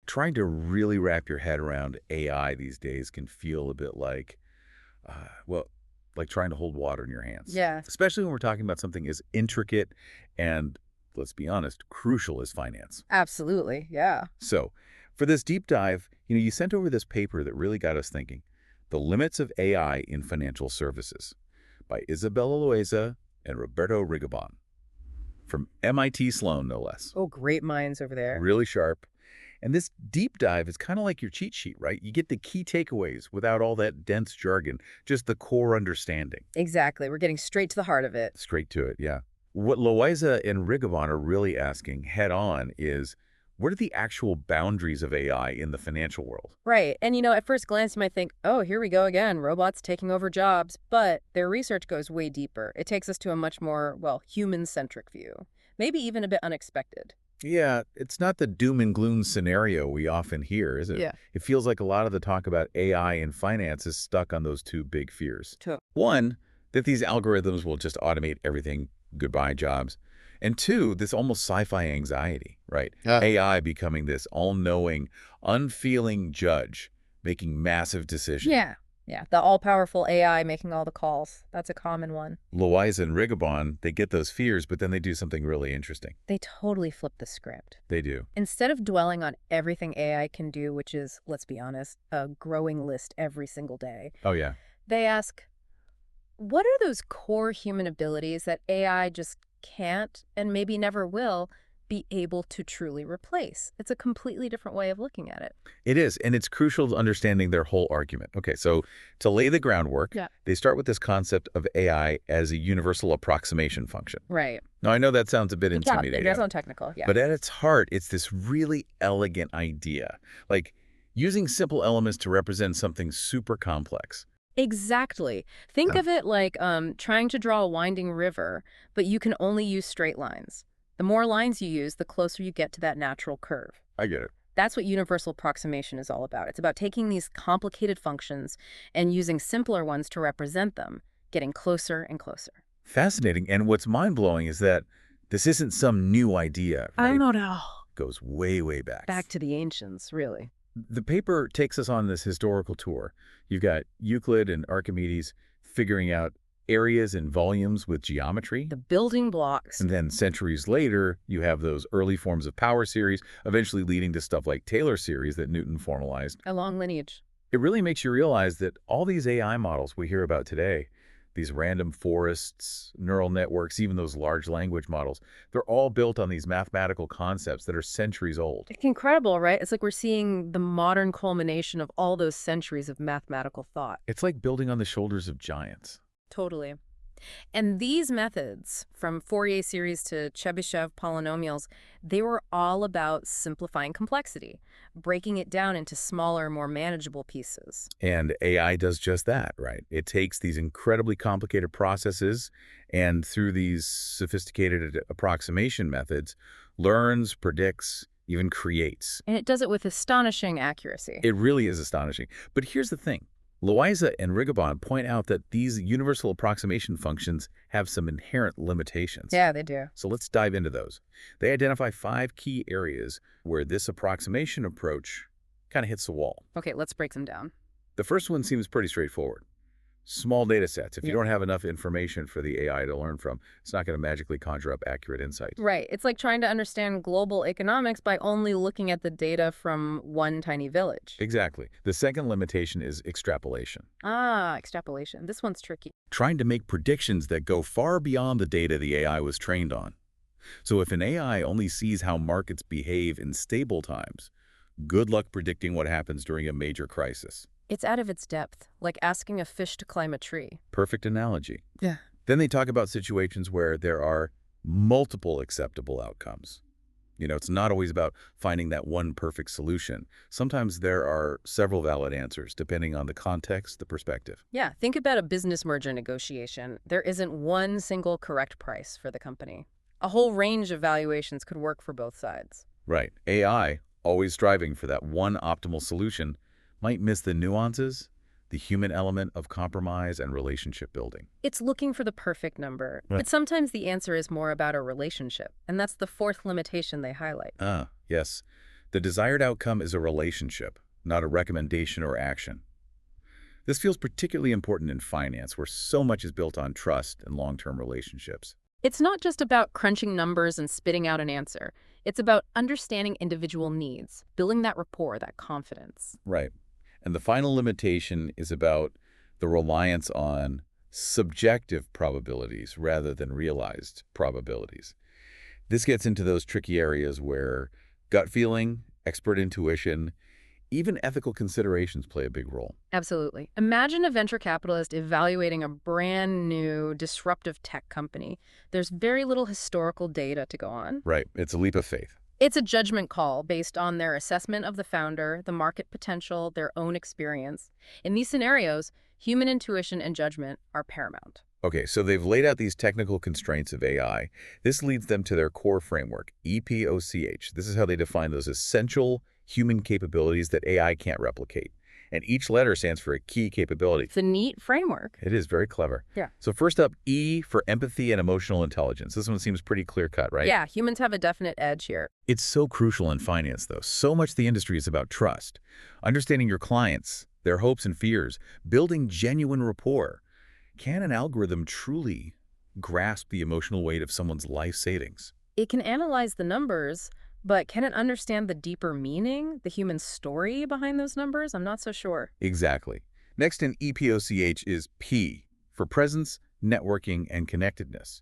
trying to really wrap your head around AI these days can feel a bit like, well, like trying to hold water in your hands, Yeah, especially when we're talking about something as intricate and, let's be honest, crucial as finance. absolutely. Yeah. So, for this deep dive, you sent over this paper that really got us thinking, The Limits of AI in Financial Services by Isabella Loaiza and Roberto Rigobon from MIT Sloan, no less. Oh, great minds over there. Really sharp. And this deep dive is kind of like your cheat sheet, right? You get the key takeaways without all that dense jargon, just the core understanding. Exactly. We're getting straight to the heart of it. Straight to it, yeah. What Loaiza and Rigobon are really asking head on is, what are the actual boundaries of AI in the financial world? Right. And at first glance, you might think, oh, here we go again, robots taking over jobs. But their research goes way deeper. It takes us to a much more, well, human-centric view. Maybe even a bit unexpected. Yeah, it's not the doom and gloom scenario we often hear, is it? Yeah. It feels like a lot of the talk about AI and finance is stuck on those two big fears. To One, that these algorithms will just automate everything, goodbye jobs. And two, this almost sci-fi anxiety, right? Yeah. AI becoming this all-knowing, unfeeling judge, making massive decisions. Yeah. Yeah. The all-powerful AI making all the calls. That's a common one. Loaiza and Rigobon, they get those fears, but then they do something really interesting. They totally flip the script. They do. Instead of dwelling on everything AI can do, which is, let's be honest, a growing list every single day, Oh, yeah. they ask, what are those core human abilities that AI just can't and maybe never will be able to truly replace? It's a completely different way of looking at it. It is, and it's crucial to understanding their whole argument. Okay, so to lay the groundwork, Yeah. they start with this concept of AI as a universal approximation function. Right. Now, I know that sounds a bit Yeah, intimidating, it does sound technical. Yeah. but at its heart, it's this really elegant idea, like using simple elements to represent something super complex. Exactly. Think of it like trying to draw a winding river, but you can only use straight lines. The more lines you use, the closer you get to that natural curve. I get it. That's what universal approximation is all about. It's about taking these complicated functions and using simpler ones to represent them, getting closer and closer. Fascinating, and what's mind-blowing is that this isn't some new idea, right? know now. Goes way, way back. Back to the ancients, really. The paper takes us on this historical tour. You've got Euclid and Archimedes figuring out areas and volumes with geometry. The building blocks. And then centuries later, you have those early forms of power series, eventually leading to stuff like Taylor series that Newton formalized. A long lineage. It really makes you realize that all these AI models we hear about today, these random forests, neural networks, even those large language models, they're all built on these mathematical concepts that are centuries old. It's incredible, right? It's like we're seeing the modern culmination of all those centuries of mathematical thought. It's like building on the shoulders of giants. Totally. And these methods, from Fourier series to Chebyshev polynomials, they were all about simplifying complexity, breaking it down into smaller, more manageable pieces. And AI does just that, right? It takes these incredibly complicated processes and through these sophisticated approximation methods, learns, predicts, even creates. And it does it with astonishing accuracy. It really is astonishing. But here's the thing. Loaiza and Rigobon point out that these universal approximation functions have some inherent limitations. Yeah, they do. So let's dive into those. They identify 5 key areas where this approximation approach kind of hits the wall. Okay, let's break them down. The first one seems pretty straightforward. Small data sets. If you Yeah. don't have enough information for the AI to learn from, it's not going to magically conjure up accurate insights. Right. It's like trying to understand global economics by only looking at the data from one tiny village. Exactly. The second limitation is extrapolation. Ah, extrapolation. This one's tricky. Trying to make predictions that go far beyond the data the AI was trained on. So if an AI only sees how markets behave in stable times, good luck predicting what happens during a major crisis. It's out of its depth, like asking a fish to climb a tree. Perfect analogy. Yeah. Then they talk about situations where there are multiple acceptable outcomes. It's not always about finding that one perfect solution. Sometimes there are several valid answers, depending on the context, the perspective. Yeah, think about a business merger negotiation. There isn't one single correct price for the company. A whole range of valuations could work for both sides. Right. AI, always striving for that one optimal solution, might miss the nuances, the human element of compromise and relationship building. It's looking for the perfect number, Right. but sometimes the answer is more about a relationship, and that's the fourth limitation they highlight. Yes. The desired outcome is a relationship, not a recommendation or action. This feels particularly important in finance, where so much is built on trust and long-term relationships. It's not just about crunching numbers and spitting out an answer. It's about understanding individual needs, building that rapport, that confidence. Right. And the final limitation is about the reliance on subjective probabilities rather than realized probabilities. This gets into those tricky areas where gut feeling, expert intuition, even ethical considerations play a big role. Absolutely. Imagine a venture capitalist evaluating a brand new disruptive tech company. There's very little historical data to go on. Right. It's a leap of faith. It's a judgment call based on their assessment of the founder, the market potential, their own experience. In these scenarios, human intuition and judgment are paramount. Okay, so they've laid out these technical constraints of AI. This leads them to their core framework, EPOCH. This is how they define those essential human capabilities that AI can't replicate. And each letter stands for a key capability. It's a neat framework. It is very clever. Yeah. So first up, E for empathy and emotional intelligence. This one seems pretty clear-cut, right? Yeah, humans have a definite edge here. It's so crucial in finance, though. So much of the industry is about trust. Understanding your clients, their hopes and fears, building genuine rapport. Can an algorithm truly grasp the emotional weight of someone's life savings? It can analyze the numbers, but can it understand the deeper meaning, the human story behind those numbers? I'm not so sure. Exactly. Next in EPOCH is P for presence, networking, and connectedness.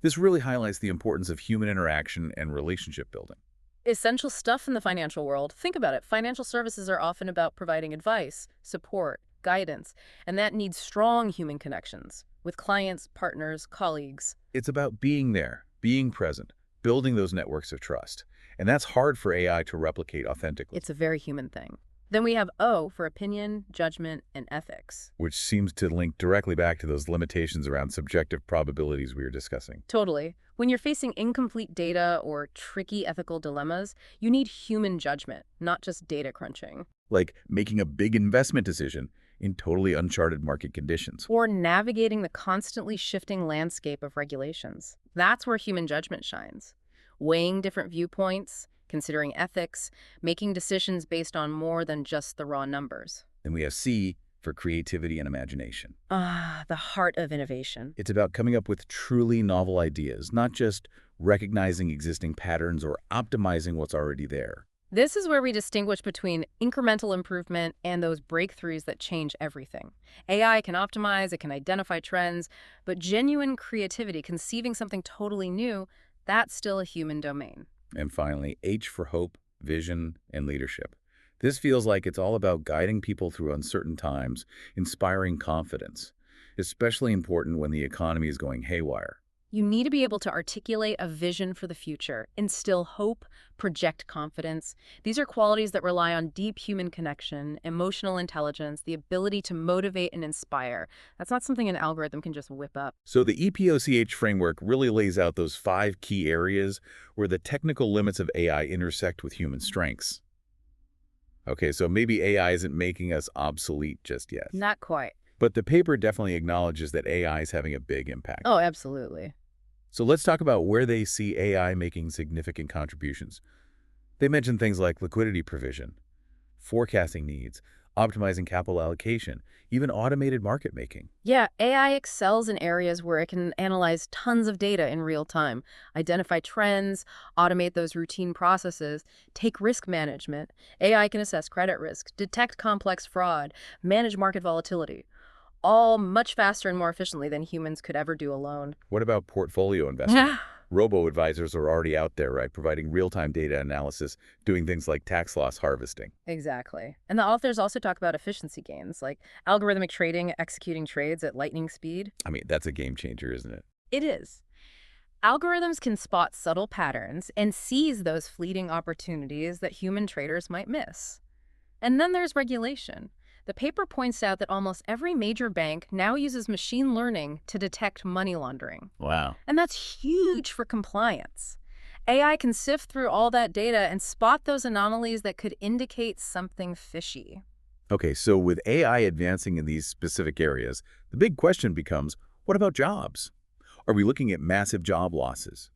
This really highlights the importance of human interaction and relationship building. Essential stuff in the financial world. Think about it. Financial services are often about providing advice, support, guidance, and that needs strong human connections with clients, partners, colleagues. It's about being there, being present, building those networks of trust. And that's hard for AI to replicate authentically. It's a very human thing. Then we have O for opinion, judgment, and ethics. Which seems to link directly back to those limitations around subjective probabilities we were discussing. Totally. When you're facing incomplete data or tricky ethical dilemmas, you need human judgment, not just data crunching. Like making a big investment decision in totally uncharted market conditions. Or navigating the constantly shifting landscape of regulations. That's where human judgment shines. Weighing different viewpoints, considering ethics, making decisions based on more than just the raw numbers. Then we have C for creativity and imagination. Ah, the heart of innovation. It's about coming up with truly novel ideas, not just recognizing existing patterns or optimizing what's already there. This is where we distinguish between incremental improvement and those breakthroughs that change everything. AI can optimize, it can identify trends, but genuine creativity, conceiving something totally new, that's still a human domain. And finally, H for hope, vision, and leadership. This feels like it's all about guiding people through uncertain times, inspiring confidence, especially important when the economy is going haywire. You need to be able to articulate a vision for the future, instill hope, project confidence. These are qualities that rely on deep human connection, emotional intelligence, the ability to motivate and inspire. That's not something an algorithm can just whip up. So the EPOCH framework really lays out those 5 key areas where the technical limits of AI intersect with human strengths. Okay, so maybe AI isn't making us obsolete just yet. Not quite. But the paper definitely acknowledges that AI is having a big impact. Oh, absolutely. So let's talk about where they see AI making significant contributions. They mention things like liquidity provision, forecasting needs, optimizing capital allocation, even automated market making. Yeah, AI excels in areas where it can analyze tons of data in real time, identify trends, automate those routine processes, take risk management. AI can assess credit risk, detect complex fraud, manage market volatility, all much faster and more efficiently than humans could ever do alone. What about portfolio investment? Robo-advisors are already out there, right, providing real-time data analysis, doing things like tax loss harvesting. Exactly. And the authors also talk about efficiency gains, like algorithmic trading, executing trades at lightning speed. I mean, that's a game changer, isn't it? It is. Algorithms can spot subtle patterns and seize those fleeting opportunities that human traders might miss. And then there's regulation. The paper points out that almost every major bank now uses machine learning to detect money laundering. Wow. And that's huge for compliance. AI can sift through all that data and spot those anomalies that could indicate something fishy. Okay, so with AI advancing in these specific areas, the big question becomes, what about jobs? Are we looking at massive job losses?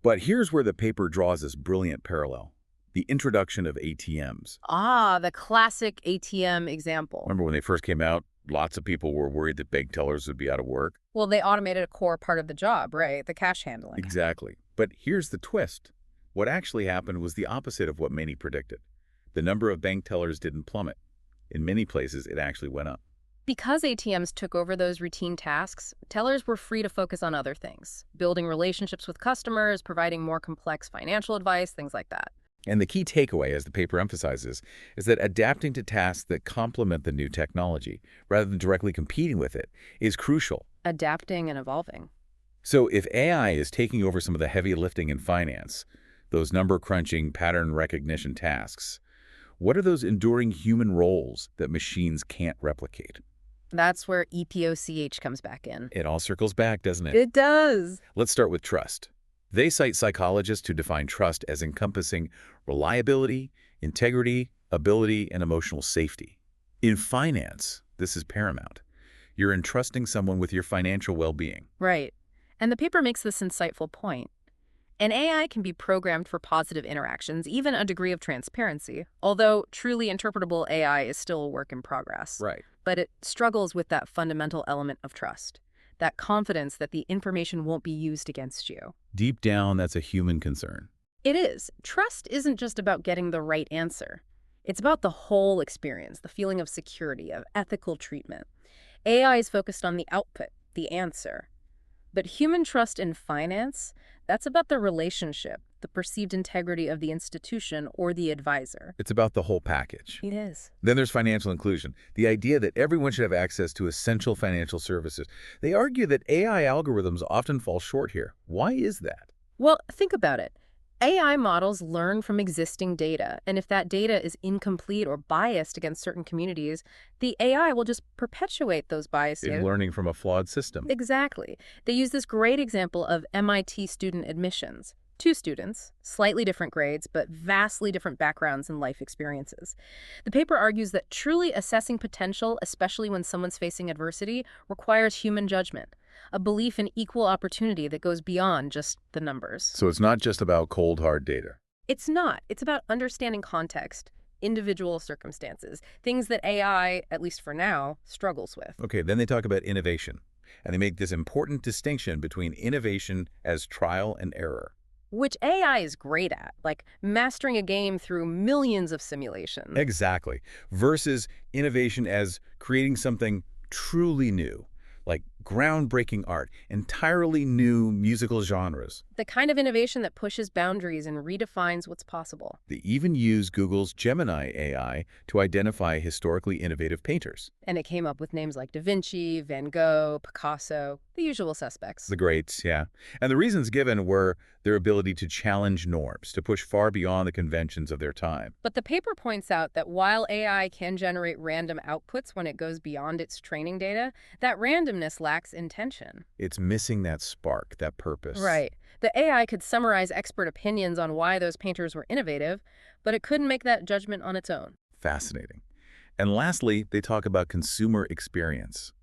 But here's where the paper draws this brilliant parallel. the introduction of ATMs. Ah, the classic ATM example. Remember when they first came out, lots of people were worried that bank tellers would be out of work? Well, they automated a core part of the job, right? The cash handling. Exactly. But here's the twist. What actually happened was the opposite of what many predicted. The number of bank tellers didn't plummet. In many places, it actually went up. Because ATMs took over those routine tasks, tellers were free to focus on other things, building relationships with customers, providing more complex financial advice, things like that. And the key takeaway, as the paper emphasizes, is that adapting to tasks that complement the new technology, rather than directly competing with it, is crucial. Adapting and evolving. So if AI is taking over some of the heavy lifting in finance, those number-crunching, pattern recognition tasks, what are those enduring human roles that machines can't replicate? That's where EPOCH comes back in. It all circles back, doesn't it? It does. Let's start with trust. They cite psychologists who define trust as encompassing reliability, integrity, ability, and emotional safety. In finance, this is paramount. You're entrusting someone with your financial well-being. Right. And the paper makes this insightful point. An AI can be programmed for positive interactions, even a degree of transparency, although truly interpretable AI is still a work in progress. Right. But it struggles with that fundamental element of trust, that confidence that the information won't be used against you. Deep down, that's a human concern. It is. Trust isn't just about getting the right answer. It's about the whole experience, the feeling of security, of ethical treatment. AI is focused on the output, the answer. But human trust in finance, that's about the relationship, the perceived integrity of the institution or the advisor. It's about the whole package. It is. Then there's financial inclusion, the idea that everyone should have access to essential financial services. They argue that AI algorithms often fall short here. Why is that? Well, think about it. AI models learn from existing data, and if that data is incomplete or biased against certain communities, the AI will just perpetuate those biases. In learning from a flawed system. Exactly. They use this great example of MIT student admissions. 2 students, slightly different grades, but vastly different backgrounds and life experiences. The paper argues that truly assessing potential, especially when someone's facing adversity, requires human judgment, a belief in equal opportunity that goes beyond just the numbers. So it's not just about cold, hard data. It's not. It's about understanding context, individual circumstances, things that AI, at least for now, struggles with. Okay, then they talk about innovation. And they make this important distinction between innovation as trial and error. Which AI is great at, like mastering a game through millions of simulations. Exactly. Versus innovation as creating something truly new, like groundbreaking art, entirely new musical genres. The kind of innovation that pushes boundaries and redefines what's possible. They even use Google's Gemini AI to identify historically innovative painters. And it came up with names like Da Vinci, Van Gogh, Picasso, the usual suspects. The greats, yeah. And the reasons given were their ability to challenge norms, to push far beyond the conventions of their time. But the paper points out that while AI can generate random outputs when it goes beyond its training data, that randomness lacks intention. It's missing that spark, that purpose. Right. The AI could summarize expert opinions on why those painters were innovative, but it couldn't make that judgment on its own. Fascinating. And lastly, they talk about consumer experience,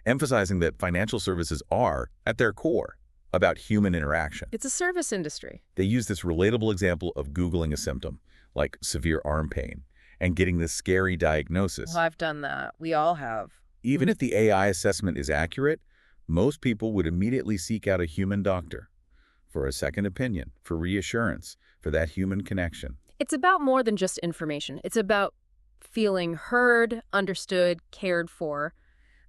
emphasizing that financial services are, at their core, about human interaction. It's a service industry. They use this relatable example of Googling a symptom, like severe arm pain, and getting this scary diagnosis. Well, I've done that. We all have. Even if the AI assessment is accurate, most people would immediately seek out a human doctor for a second opinion, for reassurance, for that human connection. It's about more than just information. It's about feeling heard, understood, cared for.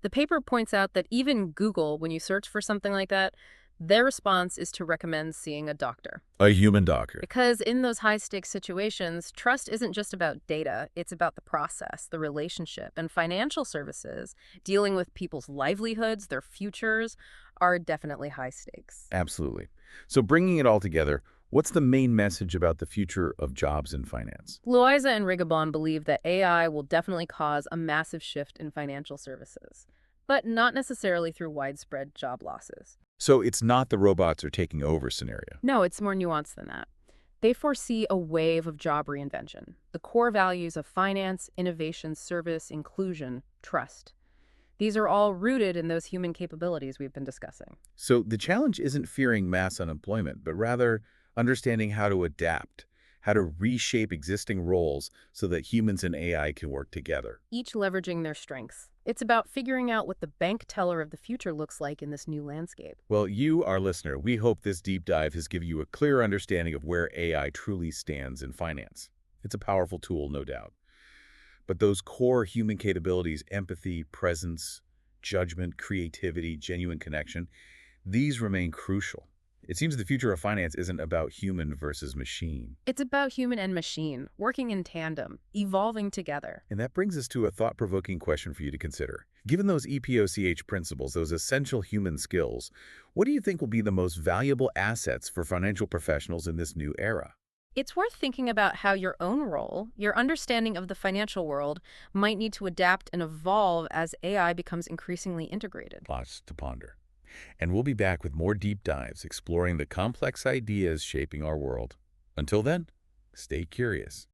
The paper points out that even Google, when you search for something like that, their response is to recommend seeing a doctor. A human doctor. Because in those high-stakes situations, trust isn't just about data. It's about the process, the relationship. And financial services, dealing with people's livelihoods, their futures, are definitely high stakes. Absolutely. So bringing it all together, what's the main message about the future of jobs in finance? Loiza and Rigobon believe that AI will definitely cause a massive shift in financial services, but not necessarily through widespread job losses. So it's not the robots are taking over scenario. No, it's more nuanced than that. They foresee a wave of job reinvention, the core values of finance, innovation, service, inclusion, trust. These are all rooted in those human capabilities we've been discussing. So the challenge isn't fearing mass unemployment, but rather understanding how to adapt, how to reshape existing roles so that humans and AI can work together. Each leveraging their strengths. It's about figuring out what the bank teller of the future looks like in this new landscape. Well, you, our listener, we hope this deep dive has given you a clear understanding of where AI truly stands in finance. It's a powerful tool, no doubt. But those core human capabilities, empathy, presence, judgment, creativity, genuine connection, these remain crucial. It seems the future of finance isn't about human versus machine. It's about human and machine, working in tandem, evolving together. And that brings us to a thought-provoking question for you to consider. Given those EPOCH principles, those essential human skills, what do you think will be the most valuable assets for financial professionals in this new era? It's worth thinking about how your own role, your understanding of the financial world, might need to adapt and evolve as AI becomes increasingly integrated. Lots to ponder. And we'll be back with more deep dives exploring the complex ideas shaping our world. Until then, stay curious.